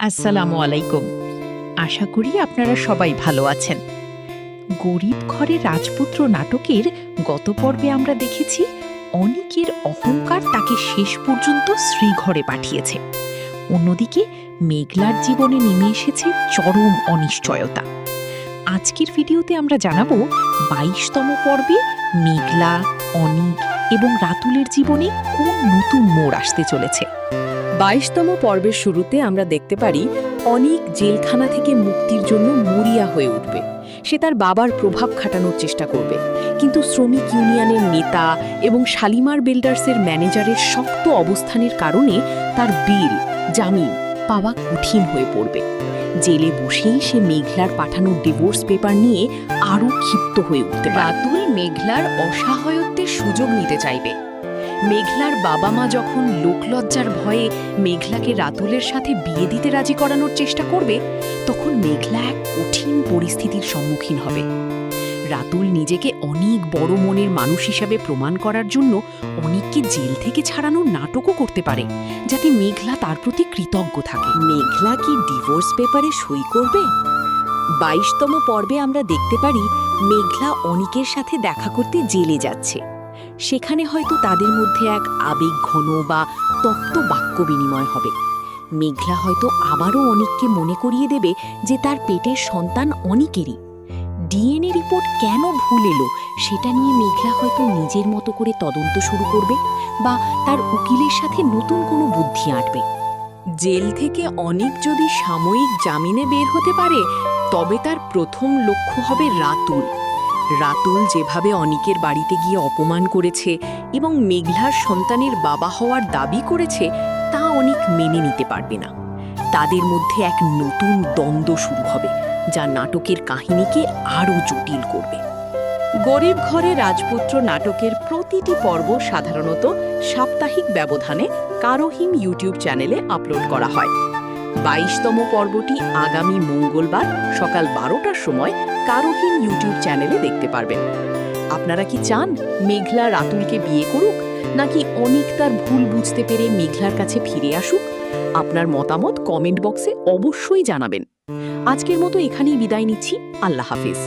আসসালামু আলাইকুম। আশা করি আপনারা সবাই ভালো আছেন। গরিব ঘরে রাজপুত্র নাটকের গত পর্বে আমরা দেখেছি অনিকের অহংকার তাকে শেষ পর্যন্ত শ্রীঘরে পাঠিয়েছে। অন্যদিকে মেঘলার জীবনে নেমে এসেছে চরম অনিশ্চয়তা। আজকের ভিডিওতে আমরা জানাবো ২২তম পর্বে মেঘলা, অনিক এবং রাতুলের জীবনে কোন নতুন মোড় আসতে চলেছে। ২২তম পর্বের শুরুতে আমরা দেখতে পারি অনিক জেলখানা থেকে মুক্তির জন্য মরিয়া হয়ে উঠবে। সে তার বাবার প্রভাব খাটানোর চেষ্টা করবে, কিন্তু শ্রমিক ইউনিয়নের নেতা এবং শালিমার বিল্ডার্সের ম্যানেজারের শক্ত অবস্থানের কারণে তার জামিন পাওয়া কঠিন হয়ে পড়বে। জেলে বসেই সে মেঘলার পাঠানো ডিভোর্স পেপার নিয়ে আরও ক্ষিপ্ত হয়ে উঠতে পারে। রাতুল মেঘলার অসহায়ত্বের সুযোগ নিতে চাইবে। মেঘলার বাবা মা যখন লোকলজ্জার ভয়ে মেঘলাকে রাতুলের সাথে বিয়ে দিতে রাজি করানোর চেষ্টা করবে, তখন মেঘলা এক কঠিন পরিস্থিতির সম্মুখীন হবে। রাতুল নিজেকে অনেক বড় মনের মানুষ হিসাবে প্রমাণ করার জন্য অনিককে জেল থেকে ছাড়ানোর নাটকও করতে পারে, যাতে মেঘলা তার প্রতি কৃতজ্ঞ থাকে। মেঘলা কি ডিভোর্স পেপারে সই করবে? ২২তম পর্বে আমরা দেখতে পারি মেঘলা অনিকের সাথে দেখা করতে জেলে যাচ্ছে। সেখানে হয়তো তাদের মধ্যে এক আবেগঘন বা তপ্ত বাক্য বিনিময় হবে। মেঘলা হয়তো আবারও অনিককে মনে করিয়ে দেবে যে তার পেটের সন্তান অনিকেরই। ডিএনএ রিপোর্ট কেন ভুল এলো সেটা নিয়ে মেঘলা হয়তো নিজের মতো করে তদন্ত শুরু করবে, বা তার উকিলের সাথে নতুন কোনো বুদ্ধি আঁটবে। জেল থেকে অনিক যদি সাময়িক জামিনে বের হতে পারে, তবে তার প্রথম লক্ষ্য হবে রাতুল। রাতুল যেভাবে অনিকের বাড়িতে গিয়ে অপমান করেছে এবং মেঘলার সন্তানের বাবা হওয়ার দাবি করেছে, তা অনিক মেনে নিতে পারবে না। তাদের মধ্যে এক নতুন দ্বন্দ্ব শুরু হবে, যা নাটকের কাহিনীকে আরও জটিল করবে। গরিব ঘরে রাজপুত্র নাটকের প্রতিটি পর্ব সাধারণত সাপ্তাহিক ব্যবধানে কারোহিম ইউটিউব চ্যানেলে আপলোড করা হয়। ২২তম পর্বটি আগামী মঙ্গলবার সকাল ১২টার সময় কারোহিম ইউটিউব চ্যানেলে দেখতে পারবেন। আপনারা কি চান মেঘলা রাতুলকে বিয়ে করুক, নাকি অনিক তার ভুল বুঝতে পেরে মেঘলার কাছে ফিরে আসুক? আপনার মতামত কমেন্ট বক্সে অবশ্যই জানাবেন। আজকের মতো এখানেই বিদায় নিচ্ছি। আল্লাহ হাফেজ।